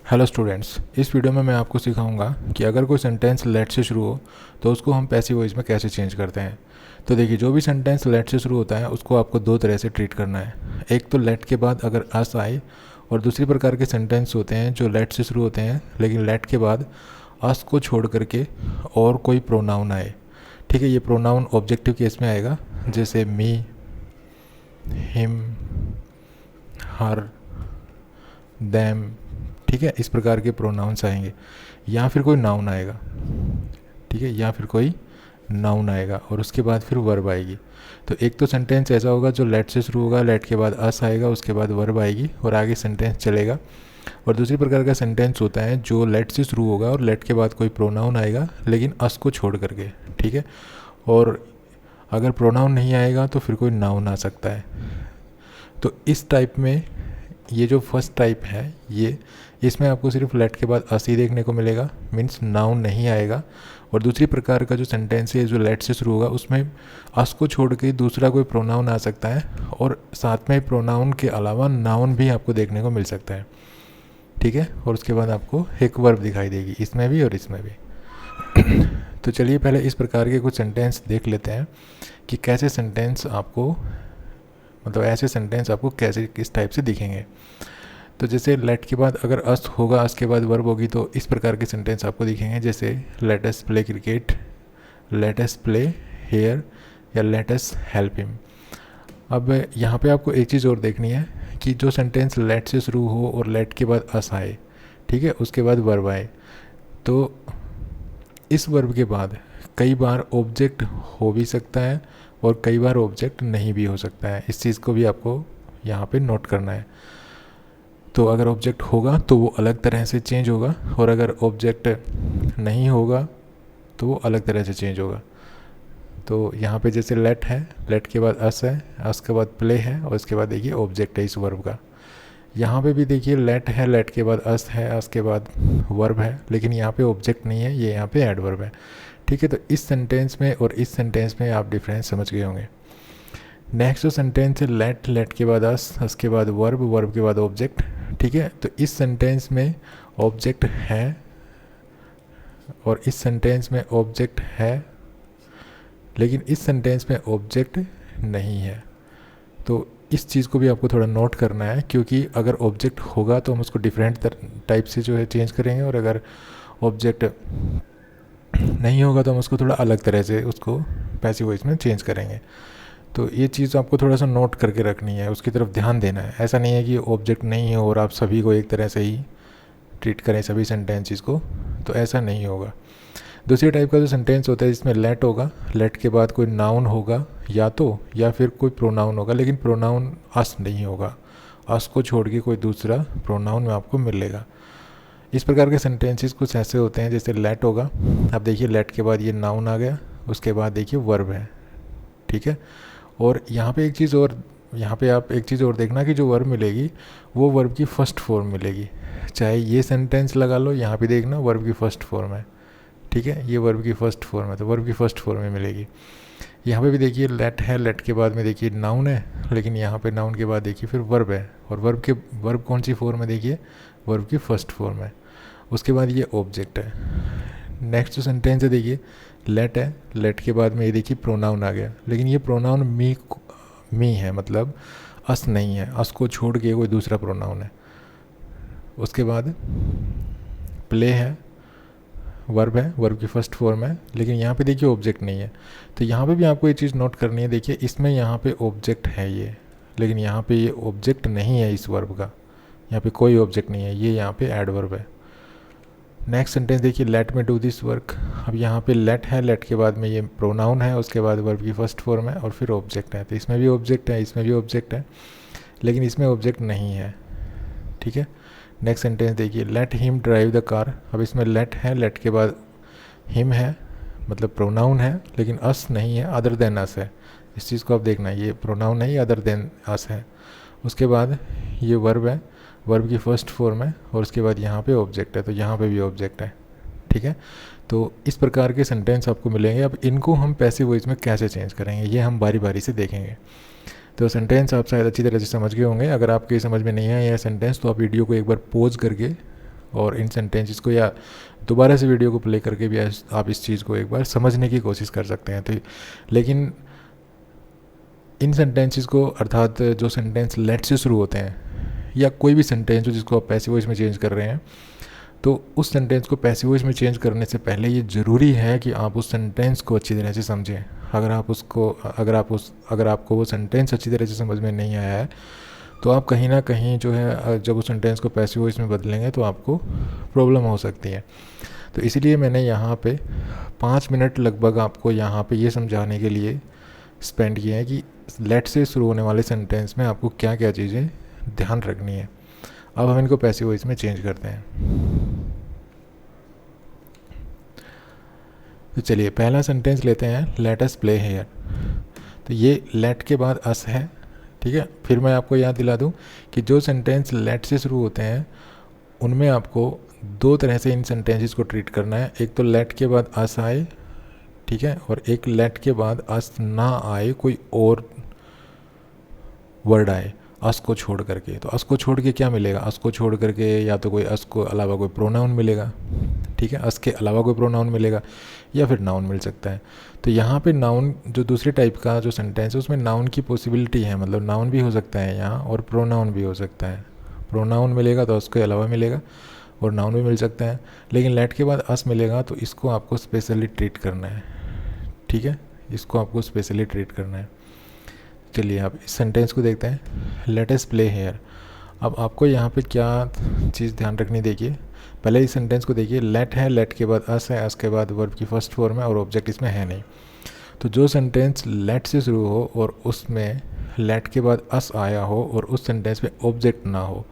Hello students, इस video में मैं आपको सिखाऊंगा कि अगर कोई सेंटेंस लेट से शुरू हो तो उसको हम पैसिव वॉइस में कैसे चेंज करते हैं। तो देखिए, जो भी सेंटेंस लेट से शुरू होता है उसको आपको दो तरह से ट्रीट करना है। एक तो लेट के बाद अगर अस आए, और दूसरी प्रकार के सेंटेंस होते हैं जो लेट से शुरू होते हैं लेकिन लेट के बाद अस को छोड़ करके और कोई प्रोनाउन आए। ठीक है, ये प्रोनाउन ऑब्जेक्टिव केस में आएगा, जैसे मी, हिम, हर, दैम। ठीक है, इस प्रकार के प्रोनाउंस आएंगे, या फिर कोई नाउन आएगा। ठीक है, या फिर कोई नाउन आएगा और उसके बाद फिर वर्ब आएगी। तो एक तो सेंटेंस ऐसा होगा जो लेट से शुरू होगा, लेट के बाद अस आएगा, उसके बाद वर्ब आएगी और आगे सेंटेंस चलेगा। और दूसरी प्रकार का सेंटेंस होता है जो लेट से शुरू होगा और लेट के बाद कोई प्रोनाउन आएगा लेकिन अस को छोड़ करके। ठीक है, और अगर प्रोनाउन नहीं आएगा तो फिर कोई नाउन आ सकता है। तो इस टाइप में ये जो फर्स्ट टाइप है, ये इसमें आपको सिर्फ लेट के बाद अस ही देखने को मिलेगा, मीन्स नाउन नहीं आएगा। और दूसरी प्रकार का जो सेंटेंस है जो लेट से शुरू होगा उसमें अस को छोड़ के दूसरा कोई प्रोनाउन आ सकता है और साथ में प्रोनाउन के अलावा नाउन भी आपको देखने को मिल सकता है। ठीक है, और उसके बाद आपको एक वर्ब दिखाई देगी, इसमें भी और इसमें भी। तो चलिए पहले इस प्रकार के कुछ सेंटेंस देख लेते हैं कि कैसे सेंटेंस आपको, मतलब ऐसे सेंटेंस आपको कैसे किस टाइप से दिखेंगे। तो जैसे लेट के बाद अगर अस होगा, अस के बाद वर्ब होगी, तो इस प्रकार के सेंटेंस आपको दिखेंगे, जैसे let us play cricket, let us play here, या लेट अस हेल्प हिम। अब यहाँ पे आपको एक चीज़ और देखनी है कि जो सेंटेंस लेट से शुरू हो और लेट के बाद अस आए, ठीक है, उसके बाद वर्ब आए, तो इस वर्ब के बाद कई बार ऑब्जेक्ट हो भी सकता है और कई बार ऑब्जेक्ट नहीं भी हो सकता है। इस चीज़ को भी आपको यहाँ पे नोट करना है। तो अगर ऑब्जेक्ट होगा तो वो अलग तरह से चेंज होगा, और अगर ऑब्जेक्ट नहीं होगा तो वो अलग तरह से चेंज होगा। तो यहाँ पे जैसे लेट है, लेट के बाद अस है, अस के बाद प्ले है, और उसके बाद देखिए ऑब्जेक्ट है इस वर्ब का। यहाँ पे भी देखिए लेट है, लेट के बाद अस है, अस के बाद वर्ब है, लेकिन यहाँ पे ऑब्जेक्ट नहीं है, ये यहाँ पे एडवर्ब है। ठीक है, तो इस सेंटेंस में और इस सेंटेंस में आप डिफरेंस समझ गए होंगे। नेक्स्ट जो सेंटेंस है लेट, लेट के बाद अस, अस के बाद वर्ब, वर्ब के बाद ऑब्जेक्ट। ठीक है, तो इस सेंटेंस में ऑब्जेक्ट है और इस सेंटेंस में ऑब्जेक्ट है, लेकिन इस सेंटेंस में ऑब्जेक्ट नहीं है। तो इस चीज़ को भी आपको थोड़ा नोट करना है, क्योंकि अगर ऑब्जेक्ट होगा तो हम उसको डिफरेंट टाइप से जो है चेंज करेंगे, और अगर ऑब्जेक्ट नहीं होगा तो हम उसको थोड़ा अलग तरह से उसको पैसिव वॉइस में चेंज करेंगे। तो ये चीज़ आपको थोड़ा सा नोट करके रखनी है, उसकी तरफ ध्यान देना है। ऐसा नहीं है कि ऑब्जेक्ट नहीं हो और आप सभी को एक तरह से ही ट्रीट करें, सभी सेंटेंसेस को, तो ऐसा नहीं होगा। दूसरी टाइप का जो सेंटेंस होता है जिसमें लेट होगा, लेट के बाद कोई नाउन होगा या फिर कोई प्रोनाउन होगा, लेकिन प्रोनाउन अस नहीं होगा, अस को छोड़ के कोई दूसरा प्रोनाउन में आपको मिलेगा। इस प्रकार के सेंटेंसेस कुछ ऐसे होते हैं, जैसे लेट होगा, अब देखिए लेट के बाद ये नाउन आ गया, उसके बाद देखिए वर्ब है। ठीक है, और यहाँ पे एक चीज़ और, यहाँ पे आप एक चीज़ और देखना कि जो वर्ब मिलेगी वो वर्ब की फर्स्ट फॉर्म मिलेगी। चाहे ये सेंटेंस लगा लो, यहाँ पे देखना वर्ब की फर्स्ट फॉर्म है। ठीक है, ये वर्ब की फर्स्ट फॉर्म है, तो वर्ब की फर्स्ट फॉर्म में मिलेगी। यहाँ पे भी देखिए लेट है, लेट के बाद में देखिए नाउन है, लेकिन यहाँ पे नाउन के बाद देखिए फिर वर्ब है, और वर्ब कौन सी फॉर्म है, देखिए वर्ब की फर्स्ट फॉर्म है। उसके बाद ये ऑब्जेक्ट है। नेक्स्ट जो सेंटेंस है देखिए लेट है, लेट के बाद में ये देखिए प्रोनाउन आ गया, लेकिन ये प्रोनाउन मी है, मतलब अस नहीं है, अस को छोड़ के कोई दूसरा प्रोनाउन है। उसके बाद प्ले है, वर्ब है, वर्ब की फर्स्ट फॉर्म है, लेकिन यहाँ पे देखिए ऑब्जेक्ट नहीं है। तो यहाँ पे भी आपको ये चीज़ नोट करनी है, देखिए इसमें यहाँ पे ऑब्जेक्ट है ये, लेकिन यहाँ पे ये ऑब्जेक्ट नहीं है इस वर्ब का, यहाँ पे कोई ऑब्जेक्ट नहीं है, ये यहाँ पे एडवर्ब है। नेक्स्ट सेंटेंस देखिए let me do this work, अब यहाँ पे लेट है, लेट के बाद में ये प्रोनाउन है, उसके बाद वर्ब की फर्स्ट फॉर्म है और फिर ऑब्जेक्ट है। तो इसमें भी ऑब्जेक्ट है, इसमें भी ऑब्जेक्ट है, लेकिन इसमें ऑब्जेक्ट नहीं है। ठीक है, नेक्स्ट सेंटेंस देखिए let him drive the car, अब इसमें लेट है, लेट के बाद हिम है, मतलब प्रोनाउन है, लेकिन अस नहीं है, अदर देन अस है। इस चीज़ को आप देखना है, ये प्रोनाउन नहीं, अदर देन अस है। उसके बाद ये वर्ब है, वर्ब की फर्स्ट फॉर्म है, और उसके बाद यहाँ पे ऑब्जेक्ट है, तो यहाँ पे भी ऑब्जेक्ट है। ठीक है, तो इस प्रकार के सेंटेंस आपको मिलेंगे। अब इनको हम पैसिव वॉइस में कैसे चेंज करेंगे ये हम बारी बारी से देखेंगे। तो सेंटेंस आप शायद अच्छी तरह से समझ गए होंगे। अगर आपके समझ में नहीं आया यह सेंटेंस तो आप वीडियो को एक बार पॉज करके और इन सेंटेंसेस को, या दोबारा से वीडियो को प्ले करके भी आप इस चीज़ को एक बार समझने की कोशिश कर सकते हैं। तो लेकिन इन सेंटेंसेस को, अर्थात जो सेंटेंस लेट से शुरू होते हैं या कोई भी सेंटेंस हो जिसको आप पैसिव वॉइस में चेंज कर रहे हैं, तो उस सेंटेंस को पैसिव वॉइस में चेंज करने से पहले ये ज़रूरी है कि आप उस सेंटेंस को अच्छी तरह से समझें। अगर आपको वो सेंटेंस अच्छी तरह से समझ में नहीं आया है, तो आप कहीं ना कहीं जो है, जब उस सेंटेंस को पैसिव वॉइस में बदलेंगे तो आपको प्रॉब्लम हो सकती है। तो इसीलिए मैंने यहाँ पे 5 मिनट लगभग आपको यहाँ पे ये समझाने के लिए स्पेंड किए हैं कि लेट से शुरू होने वाले सेंटेंस में आपको क्या क्या चीज़ें ध्यान रखनी है। अब हम इनको पैसिव वॉइस में चेंज करते हैं। तो चलिए पहला सेंटेंस लेते हैं, लेट अस प्ले हेयर। तो ये लेट के बाद अस है, ठीक है। फिर मैं आपको याद दिला दूं कि जो सेंटेंस लेट से शुरू होते हैं उनमें आपको 2 तरह से इन सेंटेंसेस को ट्रीट करना है। एक तो लेट के बाद अस आए, ठीक है, और एक लेट के बाद अस ना आए, कोई और वर्ड आए अस को छोड़ करके। तो अस को छोड़ के क्या मिलेगा? अस को छोड़ करके या तो कोई अस को अलावा कोई प्रोनाउन मिलेगा, ठीक है, अस के अलावा कोई प्रोनाउन मिलेगा, या फिर नाउन मिल सकता है। तो यहाँ पे नाउन, जो दूसरे टाइप का जो सेंटेंस है उसमें नाउन की पॉसिबिलिटी है, मतलब नाउन भी हो सकता है यहाँ और प्रोनाउन भी हो सकता है। प्रोनाउन मिलेगा तो उसके अलावा मिलेगा, और नाउन भी मिल सकता है। लेकिन लेट के बाद अस मिलेगा तो इसको आपको स्पेशली ट्रीट करना है, ठीक है, इसको आपको स्पेशली ट्रीट करना है। चलिए आप इस सेंटेंस को देखते हैं, लेट अस प्ले हेयर। अब आपको यहाँ पे क्या चीज़ ध्यान रखनी, देखिए पहले इस सेंटेंस को देखिए, लेट है, लेट के बाद अस है, अस के बाद वर्ब की फर्स्ट फॉर्म है और ऑब्जेक्ट इसमें है नहीं। तो जो सेंटेंस लेट से शुरू हो और उसमें लेट के बाद अस आया हो और उस सेंटेंस में ऑब्जेक्ट ना हो,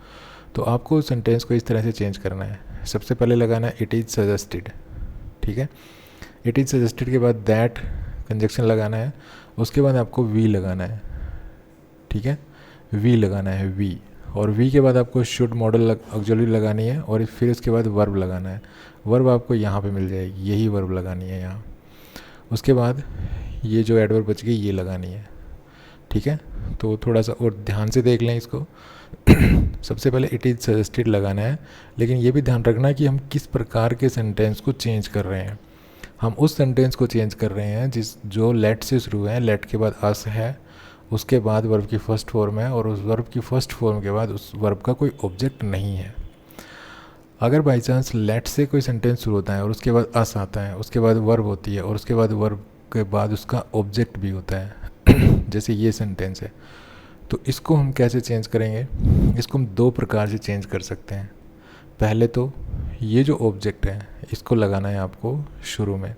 तो आपको उस सेंटेंस को इस तरह से चेंज करना है। सबसे पहले लगाना है इट इज़ सजेस्टेड, ठीक है। इट इज़ सजेस्टेड के बाद दैट कंजक्शन लगाना है, उसके बाद आपको वी लगाना है, ठीक है, वी लगाना है, वी। और वी के बाद आपको शुड मॉडल ऑक्सिलरी लगानी है, और फिर उसके बाद वर्ब लगाना है। वर्ब आपको यहाँ पे मिल जाएगी, यही वर्ब लगानी है यहाँ। उसके बाद ये जो एडवर्ब बच गई ये लगानी है, ठीक है। तो थोड़ा सा और ध्यान से देख लें इसको। सबसे पहले इट इज़ सजेस्टेड लगाना है, लेकिन ये भी ध्यान रखना है कि हम किस प्रकार के सेंटेंस को चेंज कर रहे हैं। हम उस सेंटेंस को चेंज कर रहे हैं जो लेट से शुरू है, लेट के बाद अस है, उसके बाद वर्ब की फर्स्ट फॉर्म है, और उस वर्ब की फर्स्ट फॉर्म के बाद उस वर्ब का कोई ऑब्जेक्ट नहीं है। अगर बाई चांस लेट से कोई सेंटेंस शुरू होता है और उसके बाद अस आता है, उसके बाद वर्ब होती है, और उसके बाद वर्ब के बाद उसका ऑब्जेक्ट भी होता है जैसे ये सेंटेंस है, तो इसको हम कैसे चेंज करेंगे? इसको हम 2 प्रकार से चेंज कर सकते हैं। पहले तो ये जो ऑब्जेक्ट है इसको लगाना है आपको शुरू में,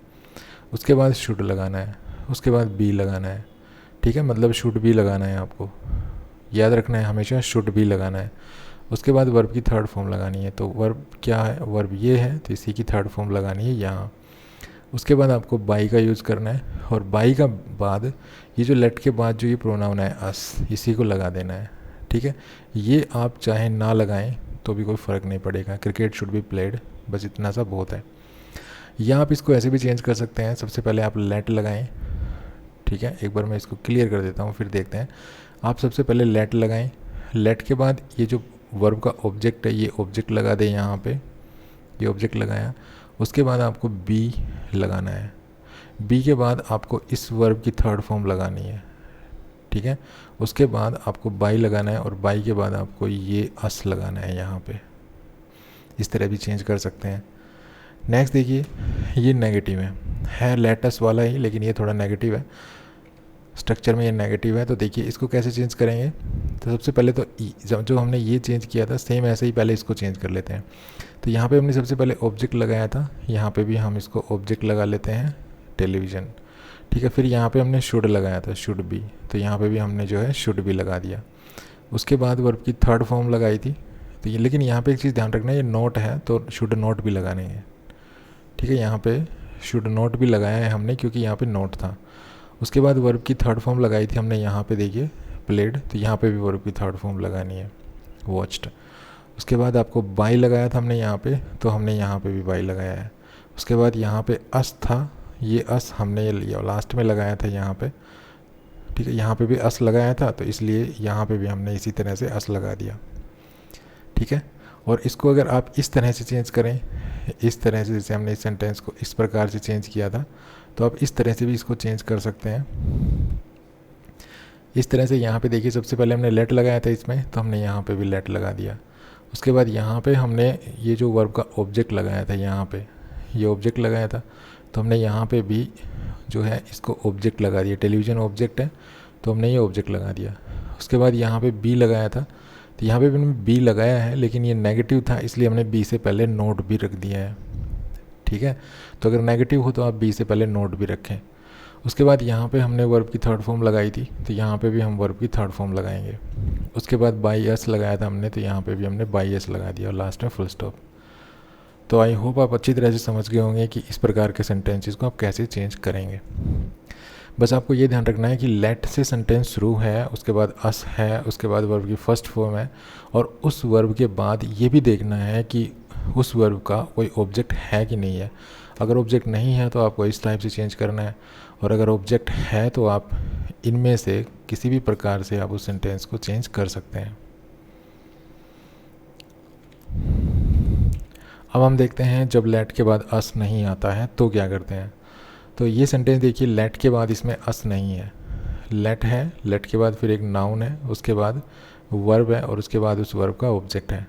उसके बाद शुड लगाना है, उसके बाद बी लगाना है, ठीक है, मतलब शुड बी लगाना है, आपको याद रखना है हमेशा शुड बी लगाना है। उसके बाद वर्ब की थर्ड फॉर्म लगानी है। तो वर्ब क्या है? वर्ब ये है, तो इसी की थर्ड फॉर्म लगानी है यहाँ। उसके बाद आपको बाई का यूज़ करना है, और बाई का बाद ये जो लेट के बाद जो ये प्रोनाउन है अस, इसी को लगा देना है, ठीक है। ये आप चाहे ना लगाएं तो भी कोई फ़र्क नहीं पड़ेगा, क्रिकेट शुड बी प्लेड, बस इतना सा बहुत है। या आप इसको ऐसे भी चेंज कर सकते हैं, सबसे पहले आप लेट लगाएं, ठीक है, एक बार मैं इसको क्लियर कर देता हूँ फिर देखते हैं। आप सबसे पहले लेट लगाएं, लेट के बाद ये जो वर्ब का ऑब्जेक्ट है ये ऑब्जेक्ट लगा दें यहाँ पे, ये ऑब्जेक्ट लगाया। उसके बाद आपको बी लगाना है, बी के बाद आपको इस वर्ब की थर्ड फॉर्म लगानी है, ठीक है। उसके बाद आपको बाई लगाना है, और बाई के बाद आपको ये अस लगाना है यहाँ पे। इस तरह भी चेंज कर सकते हैं। नेक्स्ट देखिए, ये नेगेटिव है लेटस वाला ही, लेकिन ये थोड़ा नेगेटिव है, स्ट्रक्चर में ये नेगेटिव है। तो देखिए इसको कैसे चेंज करेंगे। तो सबसे पहले तो जो हमने ये चेंज किया था सेम ऐसे ही पहले इसको चेंज कर लेते हैं। तो यहाँ पे हमने सबसे पहले ऑब्जेक्ट लगाया था, यहाँ पे भी हम इसको ऑब्जेक्ट लगा लेते हैं, टेलीविज़न, ठीक है। फिर यहाँ पे हमने शुड लगाया था, शुड बी, तो यहाँ पे भी हमने जो है शुड बी लगा दिया। उसके बाद वर्ब की थर्ड फॉर्म लगाई थी। तो ये, लेकिन यहाँ पे एक चीज़ ध्यान रखना, ये नोट है तो शुड नोट भी लगाने हैं, ठीक है। यहाँ पे शुड नोट भी लगाया है हमने क्योंकि यहाँ पे नोट था। उसके बाद वर्ब की थर्ड फॉर्म लगाई थी हमने यहाँ पे, देखिए प्लेड, तो यहाँ पे भी वर्ब की थर्ड फॉर्म लगानी है, वॉच्ड। उसके बाद आपको बाई लगाया था हमने यहाँ पे, तो हमने यहाँ पे भी बाई लगाया है। उसके बाद यहाँ पे अस था, ये अस हमने ये लास्ट में लगाया था यहाँ पे, ठीक है। यहाँ पे भी अस लगाया था, तो इसलिए यहाँ पे भी हमने इसी तरह से अस लगा दिया, ठीक है। और इसको अगर आप इस तरह से चेंज करें, इस तरह से, जैसे हमने इस सेंटेंस को इस प्रकार से चेंज किया था, तो आप इस तरह से भी इसको चेंज कर सकते हैं। इस तरह से यहाँ पे देखिए, सबसे पहले हमने लेट लगाया था इसमें, तो हमने यहाँ पे भी लेट लगा दिया। उसके बाद यहाँ पे हमने ये जो वर्ब का ऑब्जेक्ट लगाया था, यहाँ पे ये ऑब्जेक्ट लगाया था, तो हमने यहाँ पे भी जो है इसको ऑब्जेक्ट लगा दिया। टेलीविज़न ऑब्जेक्ट है तो हमने ये ऑब्जेक्ट लगा दिया। उसके बाद यहाँ पे बी लगाया था, तो यहाँ पे भी हमने बी लगाया है, लेकिन ये नेगेटिव था इसलिए हमने बी से पहले नोट भी रख दिया है। ठीक है, तो अगर नेगेटिव हो तो आप बी से पहले नोट भी रखें। उसके बाद यहाँ पे हमने वर्ब की थर्ड फॉर्म लगाई थी, तो यहाँ पे भी हम वर्ब की थर्ड फॉर्म लगाएंगे। उसके बाद बाई एस लगाया था हमने, तो यहाँ पे भी हमने बाई एस लगा दिया और लास्ट में फुल स्टॉप। तो आई होप आप अच्छी तरह से समझ गए होंगे कि इस प्रकार के सेंटेंसेस को आप कैसे चेंज करेंगे। बस आपको ये ध्यान रखना है कि लेट से सेंटेंस शुरू है, उसके बाद अस है, उसके बाद वर्ब की फर्स्ट फॉर्म है, और उस वर्ब के बाद ये भी देखना है कि उस वर्ब का कोई ऑब्जेक्ट है कि नहीं है। अगर ऑब्जेक्ट नहीं है तो आपको इस टाइप से चेंज करना है, और अगर ऑब्जेक्ट है तो आप इनमें से किसी भी प्रकार से आप उस सेंटेंस को चेंज कर सकते हैं। अब हम देखते हैं जब लेट के बाद अस नहीं आता है तो क्या करते हैं। तो ये सेंटेंस देखिए, लेट के बाद इसमें अस नहीं है, लेट है, लेट के बाद फिर एक नाउन है, उसके बाद वर्ब है, और उसके बाद उस वर्ब का ऑब्जेक्ट है।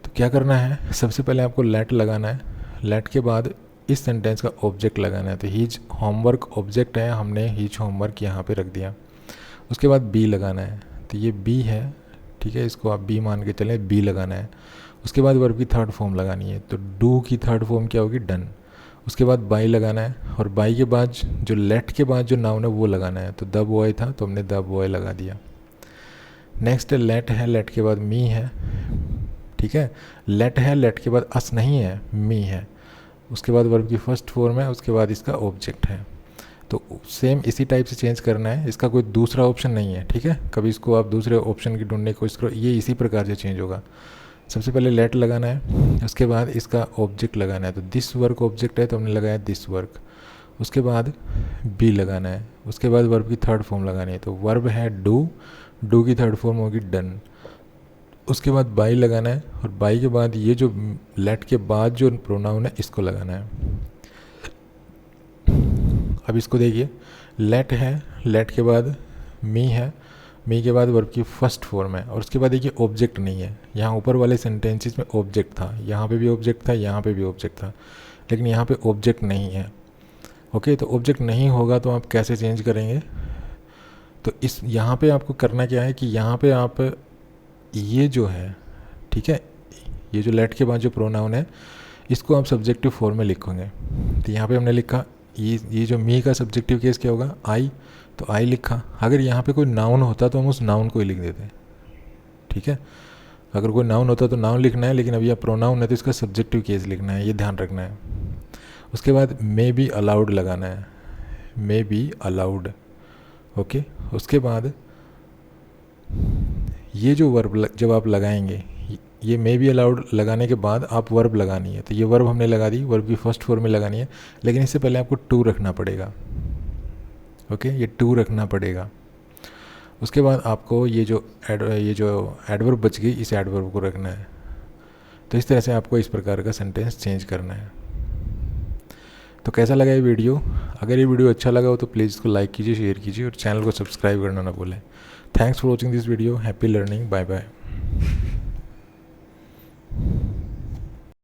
तो क्या करना है, सबसे पहले आपको लेट लगाना है, लेट के बाद इस सेंटेंस का ऑब्जेक्ट लगाना है। तो हीज होमवर्क ऑब्जेक्ट है, हमने हीज होमवर्क यहाँ पे रख दिया। उसके बाद बी लगाना है, तो ये बी है, ठीक है, इसको आप बी मान के चलें, बी लगाना है। उसके बाद वर्ब की थर्ड फॉर्म लगानी है, तो डू की थर्ड फॉर्म क्या होगी, डन। उसके बाद बाई लगाना है, और बाई के बाद जो लेट के बाद जो नाउन है वो लगाना है। तो द बॉय था तो हमने द बॉय लगा दिया। नेक्स्ट लेट है, लेट के बाद मी है, ठीक है, लेट है, लेट के बाद अस नहीं है, मी है। उसके बाद वर्ब की फर्स्ट फॉर्म है, उसके बाद इसका ऑब्जेक्ट है। तो सेम इसी टाइप से चेंज करना है, इसका कोई दूसरा ऑप्शन नहीं है। ठीक है, कभी इसको आप दूसरे ऑप्शन की ढूंढने की कोशिश करो, ये इसी प्रकार से चेंज होगा। सबसे पहले लेट लगाना है, उसके बाद इसका ऑब्जेक्ट लगाना है। तो दिस वर्क ऑब्जेक्ट है तो हमने लगाया दिस वर्क। उसके बाद बी लगाना है, उसके बाद वर्ब की थर्ड फॉर्म लगानी है। तो वर्ब है डू, डू की थर्ड फॉर्म होगी डन। उसके बाद बाई लगाना है, और बाई के बाद ये जो लेट के बाद जो प्रोनाउन है इसको लगाना है। अब इसको देखिए, लेट है, लेट के बाद मी है, मी के बाद वर्ब की फर्स्ट फॉर्म है, और उसके बाद देखिए ऑब्जेक्ट नहीं है। यहाँ ऊपर वाले सेंटेंसेस में ऑब्जेक्ट था, यहाँ पे भी ऑब्जेक्ट था, यहाँ पे भी ऑब्जेक्ट था, लेकिन यहाँ पे ऑब्जेक्ट नहीं है। ओके, तो ऑब्जेक्ट नहीं होगा तो आप कैसे चेंज करेंगे। तो इस यहाँ पे आपको करना क्या है कि यहाँ पे आप ये जो है, ठीक है, ये जो लेट के बाद जो प्रोनाउन है इसको आप सब्जेक्टिव फॉर्म में लिखोगे। तो यहाँ पे हमने लिखा, ये जो मी का सब्जेक्टिव केस क्या होगा, आई, तो आई लिखा। अगर यहाँ पे कोई नाउन होता तो हम उस नाउन को ही लिख देते। ठीक है, अगर कोई नाउन होता तो नाउन लिखना है, लेकिन अभी आप प्रोनाउन है तो इसका सब्जेक्टिव केस लिखना है, ये ध्यान रखना है। उसके बाद मे बी अलाउड लगाना है, मे बी अलाउड। ओके, उसके बाद ये जो वर्ब जब आप लगाएंगे, ये मे बी अलाउड लगाने के बाद आप वर्ब लगानी है। तो ये वर्ब हमने लगा दी, वर्ब की फर्स्ट फॉर्म में लगानी है, लेकिन इससे पहले आपको टू रखना पड़ेगा। ओके, ये टू रखना पड़ेगा। उसके बाद आपको ये जो एडवर्ब बच गई, इस एडवर्ब को रखना है। तो इस तरह से आपको इस प्रकार का सेंटेंस चेंज करना है। तो कैसा लगा ये वीडियो। अगर ये वीडियो अच्छा लगा हो तो प्लीज़ इसको लाइक कीजिए, शेयर कीजिए, और चैनल को सब्सक्राइब करना ना भूलें। Thanks for watching this video. Happy learning. Bye bye.